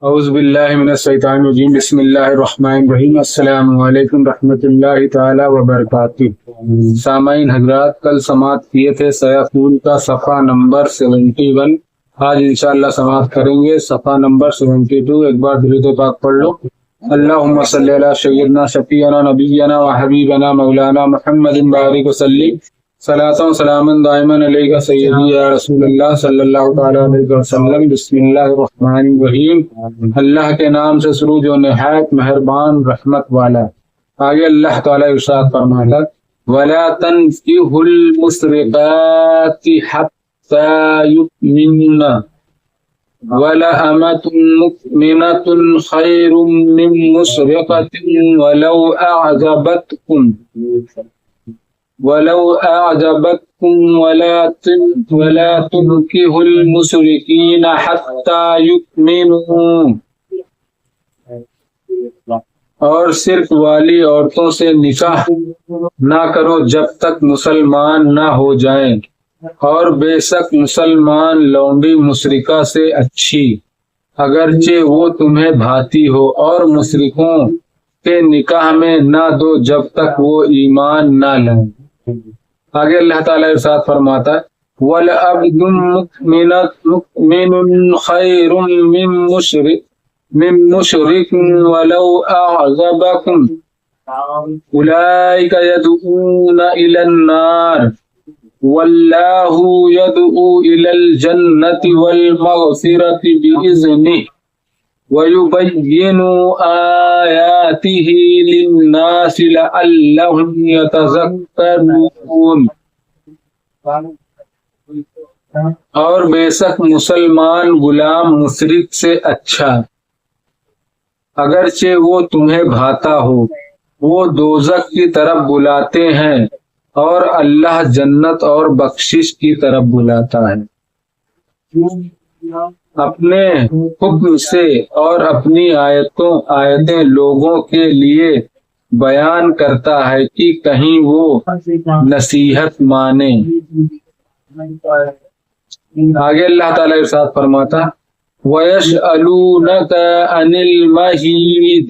اعوذ باللہ من الشیطان الرجیم بسم اللہ الرحمن الرحیم السلام علیکم رحمۃ اللہ تعالی وبرکاتہ۔ سامعین حضرات، کل سماعت کیے تھے سیفون کا صفحہ نمبر 71۔ آج انشاءاللہ سماعت کریں گے صفحہ نمبر 72۔ ایک بار درود پاک پڑھ لو۔ اللہم صلی علی سیدنا شفیعنا نبینا و حبیبنا مولانا محمد بارک وسلم صلاۃ و سلام دائما علیک سیدی یا رسول اللہ صلی اللہ تعالی علیہ وسلم۔ بسم اللہ الرحمن الرحیم۔ اللہ کے نام سے شروع جو نہایت مہربان رحمت والا۔ آگے اللہ تعالی ارشاد فرماتا وَلَا تَنكِحُوا الْمُشْرِكَاتِ حَتَّى يُؤْمِنَّ وَلَأَمَةٌ مُؤْمِنَةٌ خَيْرٌ مِّن مُّشْرِكَةٍ وَلَوْ أَعْجَبَتْكُمْ وَلَا تُنكِحُوا الْمُشْرِكِينَ حَتَّى يُؤْمِنُوا، اور شرک والی عورتوں سے نکاح نہ کرو جب تک مسلمان نہ ہو جائیں، اور بے شک مسلمان لونڈی مشرکہ سے اچھی اگرچہ وہ تمہیں بھاتی ہو، اور مشرکوں کے نکاح میں نہ دو جب تک وہ ایمان نہ لیں۔ آگے اللہ تعالیٰ ارشاد فرماتا ہے وَلَعَبْدٌ مُؤْمِنٌ خَيْرٌ مِّن مُّشْرِكٍ وَلَوْ أَعْجَبَكُمْ أُولَٰئِكَ يَدْعُونَ إِلَى النَّارِ وَاللَّهُ يَدْعُو إِلَى الْجَنَّةِ وَالْمَغْفِرَةِ بِإِذْنِهِ وَيُبَيِّنُ آيَاتِهِ لِلنَّاسِ لَعَلَّهُمْ يَتَذَكَّرُونَ۔ اور بے شک مسلمان غلام مشرک سے اچھا اگرچہ وہ تمہیں بھاتا ہو، وہ دوزخ کی طرف بلاتے ہیں اور اللہ جنت اور بخشش کی طرف بلاتا ہے۔ اپنے حکم سے اور اپنی آیتیں لوگوں کے لیے بیان کرتا ہے کہ کہیں وہ نصیحت مانے۔ آگے اللہ تعالیٰ ارشاد فرماتا وَيَسْأَلُونَكَ عَنِ الْمَحِيضِ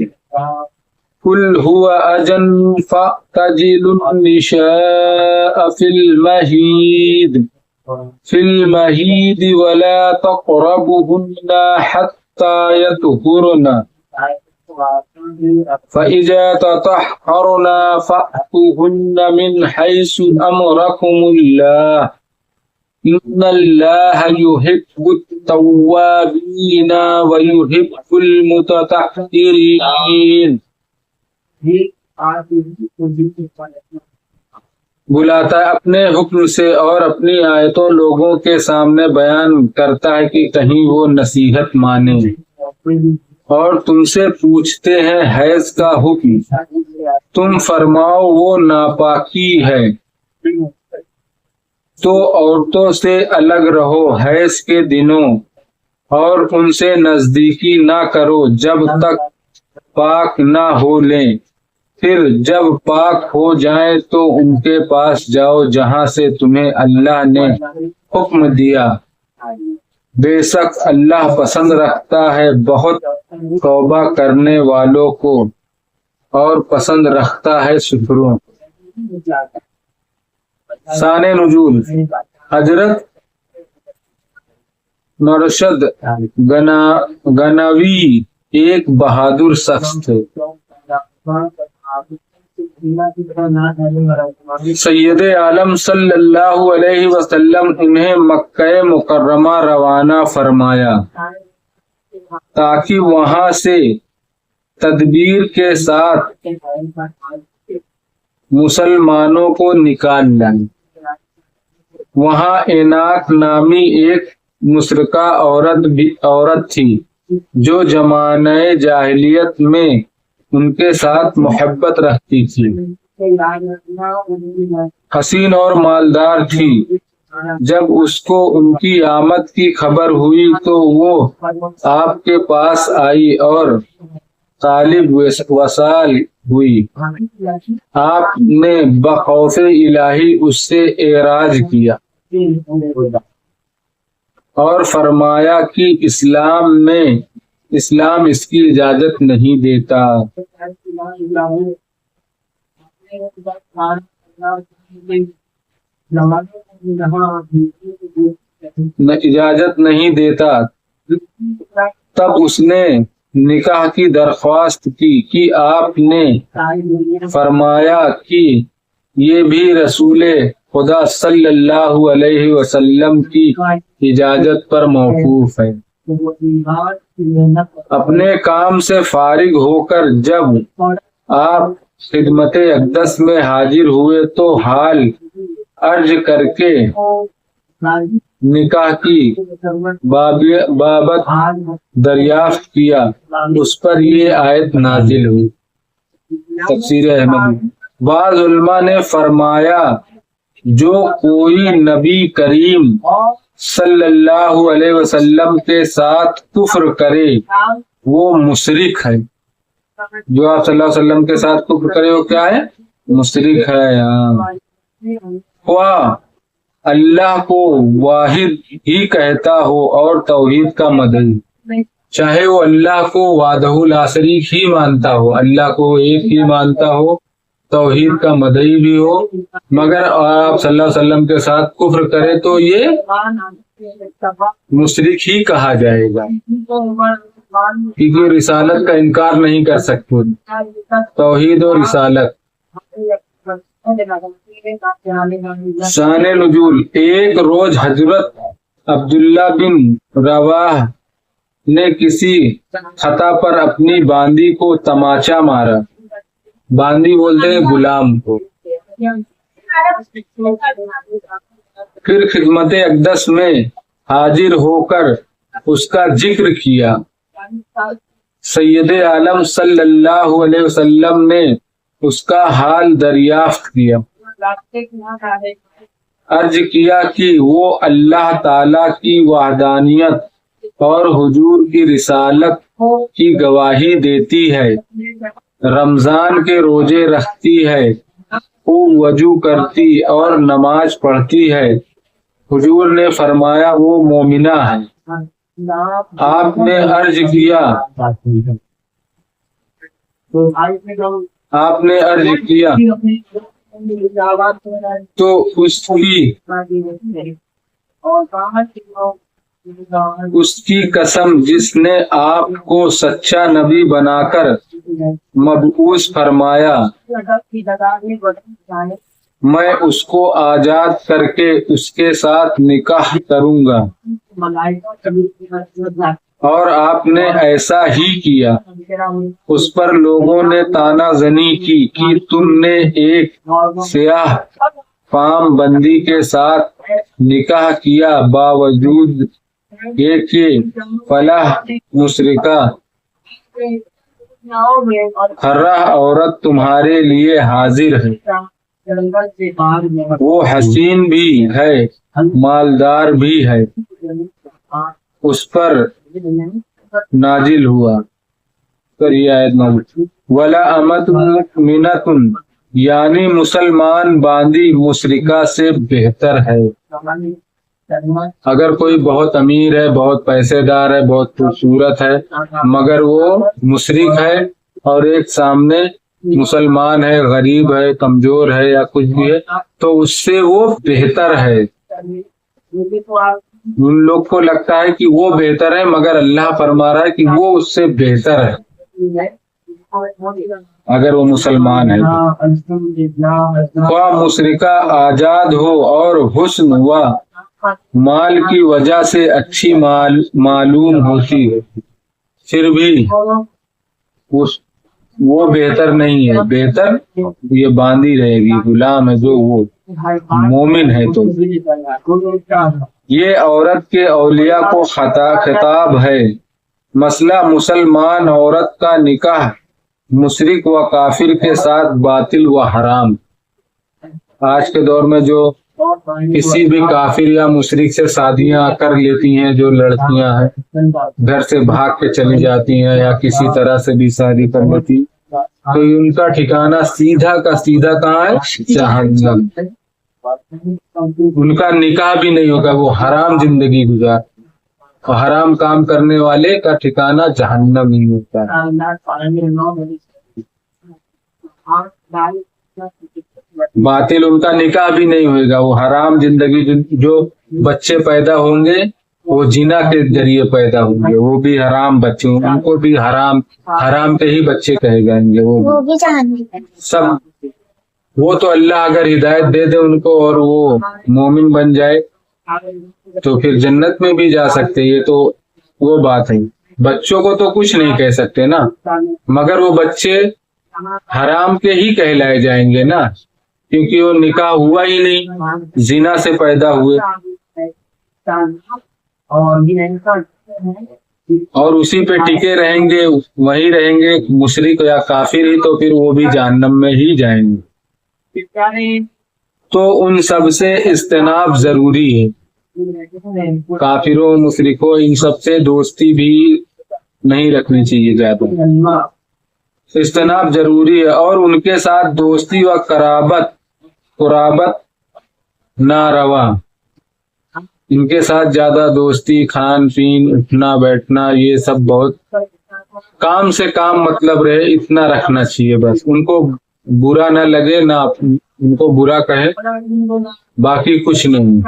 قُلْ هُوَ أَذًى فَاعْتَزِلُوا النِّسَاءَ فِي الْمَحِيضِ وَلَا تَقْرَبُوهُنَّ حَتَّى يَطْهُرْنَ فَإِذَا تَطَهَّرْنَ فَأْتُوهُنَّ مِنْ حَيْثُ أَمَرَكُمُ اللَّهُ إِنَّ اللَّهَ يُحِبُّ التَّوَّابِينَ وَيُحِبُّ الْمُتَطَهِّرِينَ۔ بلاتا ہے اپنے حکم سے اور اپنی آیتوں لوگوں کے سامنے بیان کرتا ہے کہ کہیں وہ نصیحت مانے۔ اور تم سے پوچھتے ہیں حیض کا حکم، تم فرماؤ وہ ناپاکی ہے، تو عورتوں سے الگ رہو حیض کے دنوں، اور ان سے نزدیکی نہ کرو جب تک پاک نہ ہو لیں، پھر جب پاک ہو جائیں تو ان کے پاس جاؤ جہاں سے تمہیں اللہ نے حکم دیا، بے شک اللہ پسند رکھتا ہے بہت توبہ کرنے والوں کو، اور پسند رکھتا ہے شکروں۔ شان نزول حضرت مرشد گنوی ایک بہادر شخص تھے۔ سید عالم صلی اللہ علیہ وسلم انہیں مکہ مکرمہ روانہ فرمایا تاکہ وہاں سے تدبیر کے ساتھ مسلمانوں کو نکال لائیں۔ وہاں عناق نامی ایک مشرکہ عورت تھی جو زمانہ جاہلیت میں ان کے ساتھ محبت رکھتی تھی، حسین اور مالدار تھی۔ جب اس کو ان کی آمد کی خبر ہوئی تو وہ آپ کے پاس آئی اور طالب وصال ہوئی۔ آپ نے بخوف الہی اس سے اعراض کیا اور فرمایا کہ اسلام میں اسلام اس کی اجازت نہیں دیتا۔ اجازت نہیں دیتا۔ تب اس نے نکاح کی درخواست کی کہ آپ نے فرمایا کہ یہ بھی رسول خدا صلی اللہ علیہ وسلم کی اجازت پر موقوف ہے۔ اپنے کام سے فارغ ہو کر جب آپ خدمت اقدس میں حاضر ہوئے تو حال عرض کر کے نکاح کی بابت دریافت کیا۔ اس پر یہ آیت نازل ہوئی۔ تفسیر احمد۔ بعض علماء نے فرمایا جو کوئی نبی کریم صلی اللہ علیہ وسلم کے ساتھ کفر کرے وہ مشرک ہے۔ جو آپ صلی اللہ علیہ وسلم کے ساتھ کفر کرے وہ کیا ہے؟ مشرک ہے۔ خواہ اللہ کو واحد ہی کہتا ہو اور توحید کا مدعی، چاہے وہ اللہ کو وحدہ لا شریک ہی مانتا ہو، اللہ کو ایک ہی مانتا ہو، توحید کا مدعی بھی ہو، مگر آپ صلی اللہ علیہ وسلم کے ساتھ کفر کرے تو یہ مشرک ہی کہا جائے گا، کیونکہ رسالت کا انکار نہیں کر سکتے، توحید اور رسالت۔ شان نزول۔ ایک روز حضرت عبداللہ بن رواحہ نے کسی خطا پر اپنی باندی کو تماچا مارا۔ باندی بولتے ہیں غلام کو۔ پھر خدمت اقدس میں حاضر ہو کر اس کا ذکر کیا۔ سید عالم صلی اللہ علیہ وسلم نے اس کا حال دریافت کیا۔ عرض کیا کہ وہ اللہ تعالی کی وحدانیت اور حضور کی رسالت کی گواہی دیتی ہے، رمضان کے روزے رکھتی ہے، خوب وضو کرتی اور نماز پڑھتی ہے۔ حضور نے فرمایا وہ مومنہ ہے۔ آپ نے عرض کیا تو اس کی قسم جس نے آپ کو سچا نبی بنا کر مبعوث فرمایا، میں اس کو آزاد کر کے اس کے ساتھ نکاح کروں گا، اور آپ نے ایسا ہی کیا۔ اس پر لوگوں نے طعنہ زنی کی کہ تم نے ایک سیاہ فام بندی کے ساتھ نکاح کیا، باوجود یہ کہ فلاح مشرکہ حرہ عورت تمہارے لیے حاضر ہے، وہ حسین بھی ہے، مالدار بھی ہے۔ اس پر نازل ہوا ولا امت مؤمنۃ، یعنی مسلمان باندی مشرکہ سے بہتر ہے۔ اگر کوئی بہت امیر ہے، بہت پیسے دار ہے، بہت خوبصورت ہے، مگر وہ مشرک ہے، اور ایک سامنے مسلمان ہے، غریب ہے، کمزور ہے یا کچھ بھی ہے، تو اس سے وہ بہتر ہے۔ ان لوگ کو لگتا ہے کہ وہ بہتر ہے، مگر اللہ فرما رہا ہے کہ وہ اس سے بہتر ہے اگر وہ مسلمان ہے۔ خواہ مشرکہ آزاد ہو اور حسن و مال کی وجہ سے اچھی معلوم ہوتی ہے، پھر بھی وہ بہتر نہیں ہے، بہتر یہ باندھی رہے گی، غلام ہے جو وہ مومن ہے۔ تو یہ عورت کے اولیاء کو خطاب ہے۔ مسئلہ مسلمان عورت کا نکاح مشرک و کافر کے ساتھ باطل و حرام۔ آج کے دور میں جو کسی بھی کافر یا مشرک سے شادیاں کر لیتی ہیں، جو لڑکیاں ہیں گھر سے بھاگ کے چلی جاتی ہیں یا کسی طرح سے بھی شادی کر لیتی، تو ان کا ٹھکانہ سیدھا کا سیدھا کہاں ہے؟ جہنم۔ ان کا نکاح بھی نہیں ہوگا، وہ حرام زندگی گزار، اور حرام کام کرنے والے کا ٹھکانہ جہنم ہی ہوتا ہے۔ باطل ان کا نکاح بھی نہیں ہوئے گا، وہ حرام زندگی، جو بچے پیدا ہوں گے وہ زنا کے ذریعے پیدا ہوں گے، وہ بھی حرام بچے، ان کو بھی حرام کے ہی بچے کہے جائیں گے، وہ بھی سب۔ وہ تو اللہ اگر ہدایت دے دے ان کو اور وہ مومن بن جائے تو پھر جنت میں بھی جا سکتے، یہ تو وہ بات ہے۔ بچوں کو تو کچھ نہیں کہہ سکتے نا، مگر وہ بچے حرام کے ہی کہلائے جائیں گے نا، کیونکہ وہ نکاح ہوا ہی نہیں، زنا سے پیدا ہوئے، اور اسی پہ ٹکے رہیں گے، وہی رہیں گے مشرک یا کافر ہی، تو پھر وہ بھی جہنم میں ہی جائیں گے۔ تو ان سب سے اجتناب ضروری ہے، کافروں مشرکوں ان سب سے دوستی بھی نہیں رکھنی چاہیے زیادہ، اجتناب ضروری ہے، اور ان کے ساتھ دوستی و قرابت ناروا، ان کے ساتھ زیادہ دوستی، کھان پین، اٹھنا بیٹھنا، یہ سب بہت کام سے کام مطلب رہے، اتنا رکھنا چاہیے بس، ان کو برا نہ لگے، نہ ان کو برا کہے، باقی کچھ نہیں۔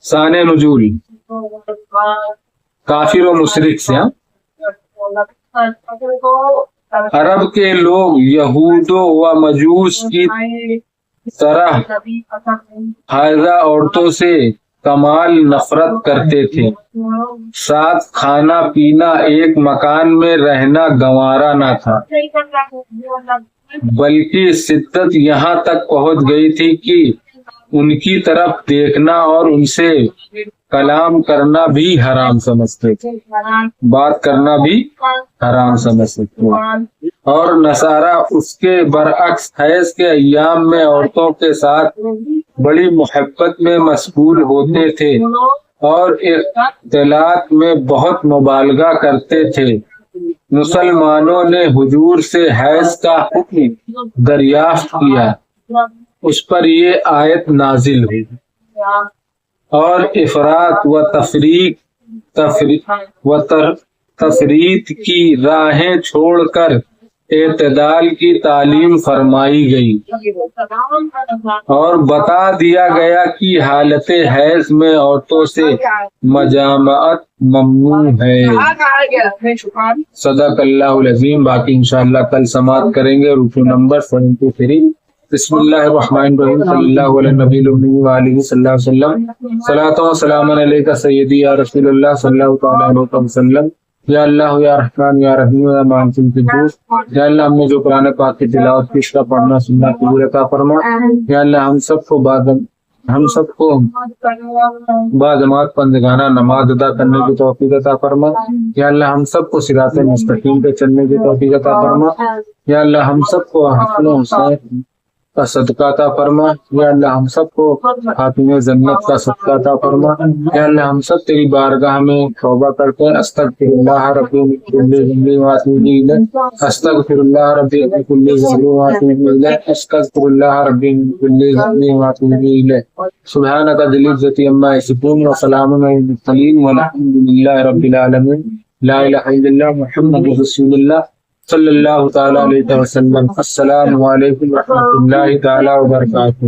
شان نزول کافر و مشرک سے، عرب کے لوگ یہود و مجوس کی طرح حائضہ عورتوں سے کمال نفرت کرتے تھے، ساتھ کھانا پینا، ایک مکان میں رہنا گوارا نہ تھا، بلکہ شدت یہاں تک پہنچ گئی تھی کہ ان کی طرف دیکھنا اور ان سے کلام کرنا بھی حرام سمجھتے تھے، بات کرنا بھی حرام سمجھتے تھے۔ اور نصارہ اس کے برعکس حیض کے ایام میں عورتوں کے ساتھ بڑی محبت میں مشغول ہوتے تھے اور اختلاط میں بہت مبالغہ کرتے تھے۔ مسلمانوں نے حضور سے حیض کا حکم دریافت کیا، اس پر یہ آیت نازل ہوئی، اور افراط و تفریط کی راہیں چھوڑ کر اعتدال کی تعلیم فرمائی گئی، اور بتا دیا گیا کہ حالت حیض میں عورتوں سے مجامعت ممنوع ہے۔ صدق اللہ العظیم۔ باقی انشاءاللہ کل سماعت کریں گے، رکوع نمبر 73۔ بسم اللہ الرحمن الرحیم، صلی اللہ علیہ نبی الامی وآلہ صلی اللہ علیہ وسلم، صلاۃ و سلام علیک سیدی یا رسول اللہ صلی اللہ تعالیٰ علیہ وسلم۔ یا اللہ یا رحمان یا رحیم یا معصوم قدوس، یا اللہ ہم نے جو قرآن پاک کی تلاوت کی، اس کا پڑھنا سننا قبول عطا فرما۔ یا اللہ ہم سب کو باجماعت پنجگانہ نماز ادا کرنے کی توفیق عطا فرما۔ یا اللہ ہم سب کو صراط مستقیم پہ چلنے کی توفیق عطا فرما۔ یا اللہ ہم سب کو حسن و حسین کا صدقہ عطا فرما۔ یا اللہ ہم سب کو خاتمہ جنت کا صدقہ عطا فرما۔ یا اللہ ہم سب تیری بارگاہ میں توبہ کرتے ہیں، استغفر اللہ ربی من کل ذنب واتوب الیہ، استغفر اللہ ربی من کل ذنب واتوب الیہ، استغفر اللہ ربی من کل ذنب واتوب الیہ۔ سبحانک ذی العزۃ عما یصفون وسلام علی المرسلین والحمد للہ رب العالمین۔ لا الہ الا اللہ محمد رسول اللہ صلی اللہ تعالیٰ علیہ وسلم۔ السلام علیکم ورحمۃ اللہ تعالیٰ وبرکاتہ۔